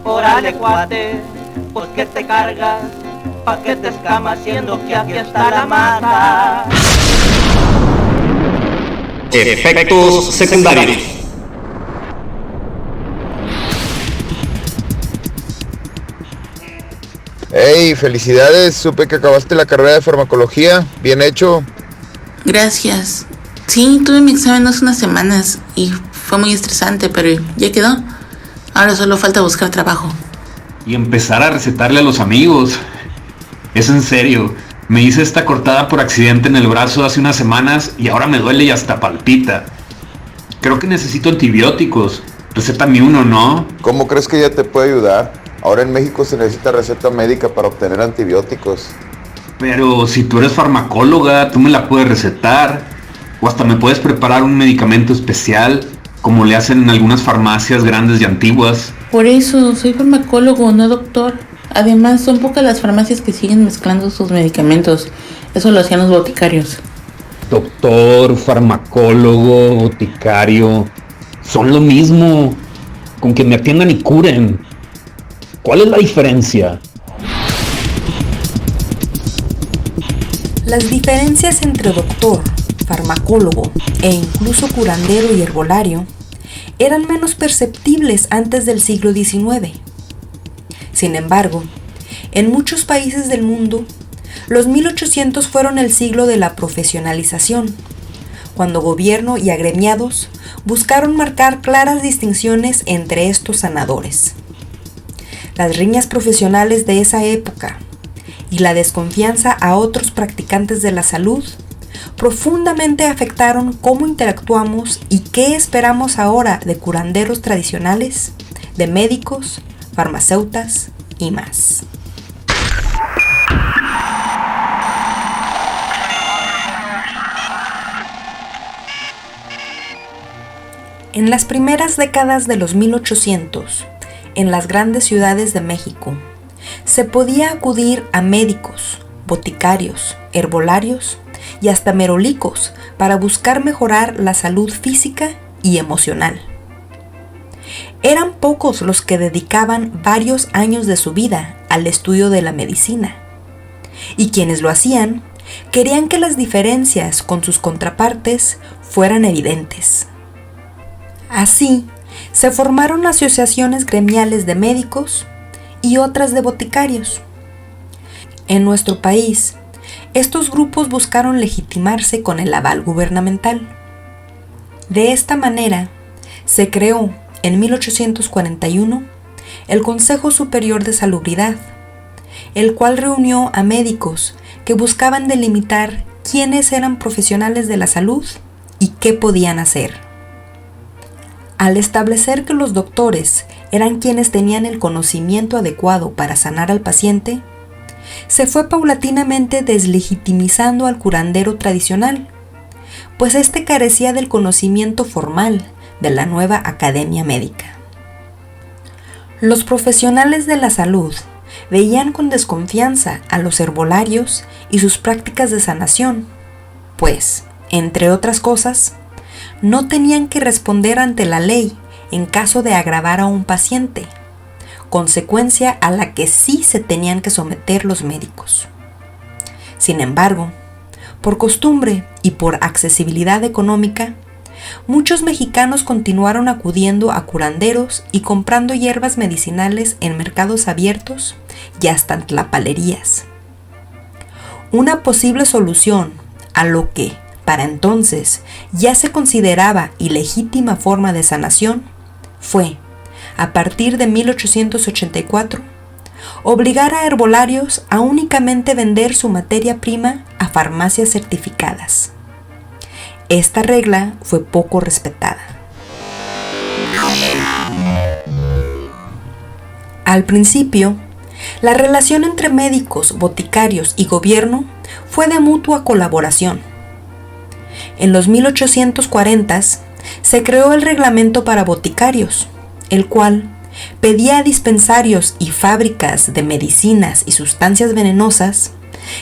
Órale cuate, pues que te cargas, pa' que te escamas siendo que aquí está la mata. Efectos secundarios. Hey, felicidades, supe que acabaste la carrera de farmacología, bien hecho. Gracias. Sí, tuve mi examen hace unas semanas y fue muy estresante, pero ya quedó. Ahora solo falta buscar trabajo. Y empezar a recetarle a los amigos. Es en serio, me hice esta cortada por accidente en el brazo hace unas semanas y ahora me duele y hasta palpita. Creo que necesito antibióticos. Recétame uno, ¿no? ¿Cómo crees que ella te puede ayudar? Ahora en México se necesita receta médica para obtener antibióticos. Pero si tú eres farmacóloga, tú me la puedes recetar. O hasta me puedes preparar un medicamento especial, como le hacen en algunas farmacias grandes y antiguas. Por eso, soy farmacólogo, no doctor. Además, son pocas las farmacias que siguen mezclando sus medicamentos. Eso lo hacían los boticarios. Doctor, farmacólogo, boticario, son lo mismo. Con que me atiendan y curen. ¿Cuál es la diferencia? Las diferencias entre doctor, farmacólogo e incluso curandero y herbolario eran menos perceptibles antes del siglo XIX. Sin embargo, en muchos países del mundo, los 1800 fueron el siglo de la profesionalización, cuando gobierno y agremiados buscaron marcar claras distinciones entre estos sanadores. Las riñas profesionales de esa época y la desconfianza a otros practicantes de la salud profundamente afectaron cómo interactuamos y qué esperamos ahora de curanderos tradicionales, de médicos, farmacéutas y más. En las primeras décadas de los 1800, en las grandes ciudades de México, se podía acudir a médicos, boticarios, herbolarios y hasta merolicos para buscar mejorar la salud física y emocional. Eran pocos los que dedicaban varios años de su vida al estudio de la medicina, y quienes lo hacían querían que las diferencias con sus contrapartes fueran evidentes. Así, se formaron asociaciones gremiales de médicos y otras de boticarios. En nuestro país, estos grupos buscaron legitimarse con el aval gubernamental. De esta manera, se creó en 1841 el Consejo Superior de Salubridad, el cual reunió a médicos que buscaban delimitar quiénes eran profesionales de la salud y qué podían hacer. Al establecer que los doctores eran quienes tenían el conocimiento adecuado para sanar al paciente, se fue paulatinamente deslegitimizando al curandero tradicional, pues éste carecía del conocimiento formal de la nueva academia médica. Los profesionales de la salud veían con desconfianza a los herbolarios y sus prácticas de sanación, pues, entre otras cosas, no tenían que responder ante la ley en caso de agravar a un paciente, consecuencia a la que sí se tenían que someter los médicos. Sin embargo, por costumbre y por accesibilidad económica, muchos mexicanos continuaron acudiendo a curanderos y comprando hierbas medicinales en mercados abiertos y hasta en tlapalerías. Una posible solución a lo que, para entonces, ya se consideraba ilegítima forma de sanación, fue, a partir de 1884, obligar a herbolarios a únicamente vender su materia prima a farmacias certificadas. Esta regla fue poco respetada. Al principio, la relación entre médicos, boticarios y gobierno fue de mutua colaboración. En los 1840s se creó el reglamento para boticarios, el cual pedía a dispensarios y fábricas de medicinas y sustancias venenosas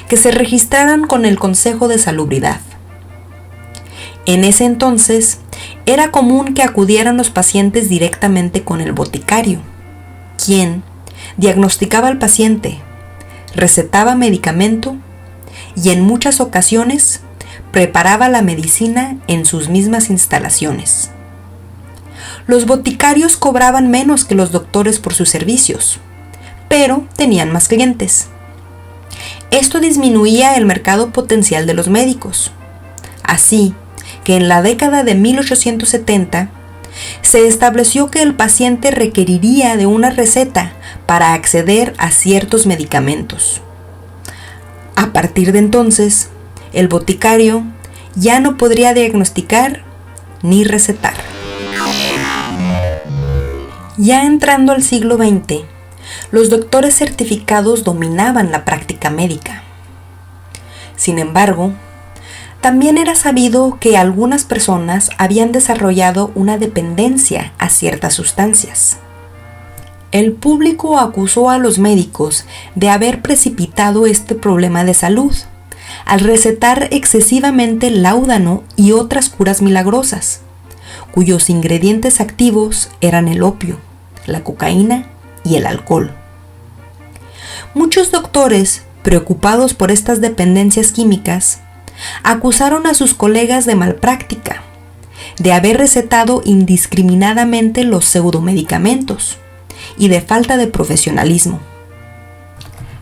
que se registraran con el Consejo de Salubridad. En ese entonces, era común que acudieran los pacientes directamente con el boticario, quien diagnosticaba al paciente, recetaba medicamento y en muchas ocasiones preparaba la medicina en sus mismas instalaciones. Los boticarios cobraban menos que los doctores por sus servicios, pero tenían más clientes. Esto disminuía el mercado potencial de los médicos. Así que en la década de 1870 se estableció que el paciente requeriría de una receta para acceder a ciertos medicamentos. A partir de entonces, el boticario ya no podría diagnosticar ni recetar. Ya entrando al siglo XX, los doctores certificados dominaban la práctica médica. Sin embargo, también era sabido que algunas personas habían desarrollado una dependencia a ciertas sustancias. El público acusó a los médicos de haber precipitado este problema de salud, al recetar excesivamente láudano y otras curas milagrosas, cuyos ingredientes activos eran el opio, la cocaína y el alcohol. Muchos doctores, preocupados por estas dependencias químicas, acusaron a sus colegas de malpráctica, de haber recetado indiscriminadamente los pseudomedicamentos y de falta de profesionalismo.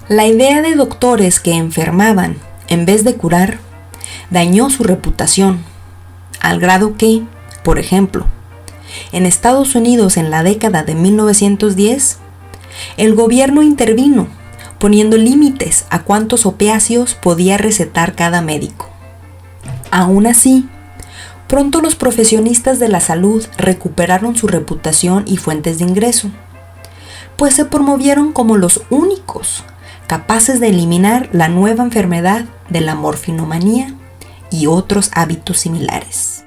La idea de doctores que enfermaban en vez de curar dañó su reputación, al grado que, por ejemplo, en Estados Unidos en la década de 1910, el gobierno intervino poniendo límites a cuántos opiáceos podía recetar cada médico. Aún así, pronto los profesionistas de la salud recuperaron su reputación y fuentes de ingreso, pues se promovieron como los únicos capaces de eliminar la nueva enfermedad de la morfinomanía y otros hábitos similares.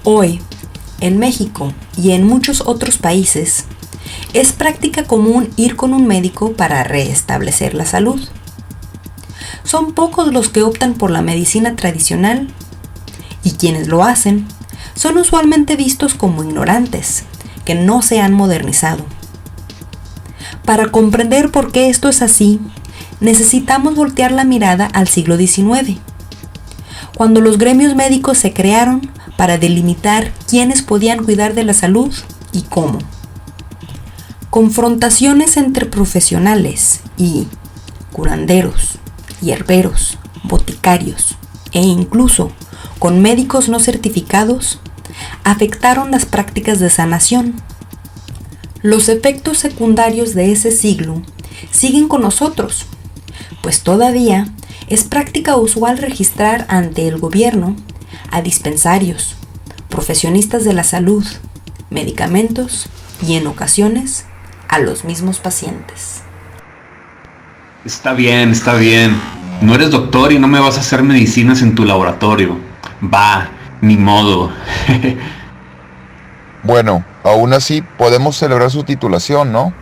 Hoy, en México y en muchos otros países, es práctica común ir con un médico para restablecer la salud. Son pocos los que optan por la medicina tradicional, y quienes lo hacen son usualmente vistos como ignorantes, que no se han modernizado. Para comprender por qué esto es así, necesitamos voltear la mirada al siglo XIX, cuando los gremios médicos se crearon para delimitar quiénes podían cuidar de la salud y cómo. Confrontaciones entre profesionales y curanderos, hierberos, boticarios e incluso con médicos no certificados afectaron las prácticas de sanación. Los efectos secundarios de ese siglo siguen con nosotros, pues todavía es práctica usual registrar ante el gobierno a dispensarios, profesionistas de la salud, medicamentos y en ocasiones a los mismos pacientes. Está bien, está bien. No eres doctor y no me vas a hacer medicinas en tu laboratorio. Va, ni modo. Bueno, aún así podemos celebrar su titulación, ¿no?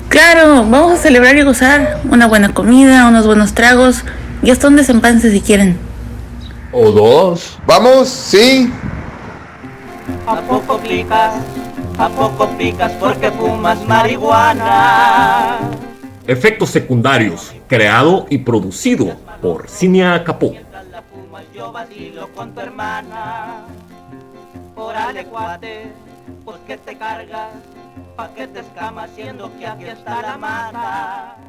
Claro, vamos a celebrar y gozar. Una buena comida, unos buenos tragos y hasta un desempance si quieren. O dos. ¡Vamos! ¡Sí! ¿A poco picas? ¿A poco picas porque fumas marihuana? Efectos secundarios. Creado y producido por Cinia Capó. Mientras la fumas yo vacilo con tu hermana. Órale cuate, pues que te cargas, pa' que te escamas siendo que aquí está la mata.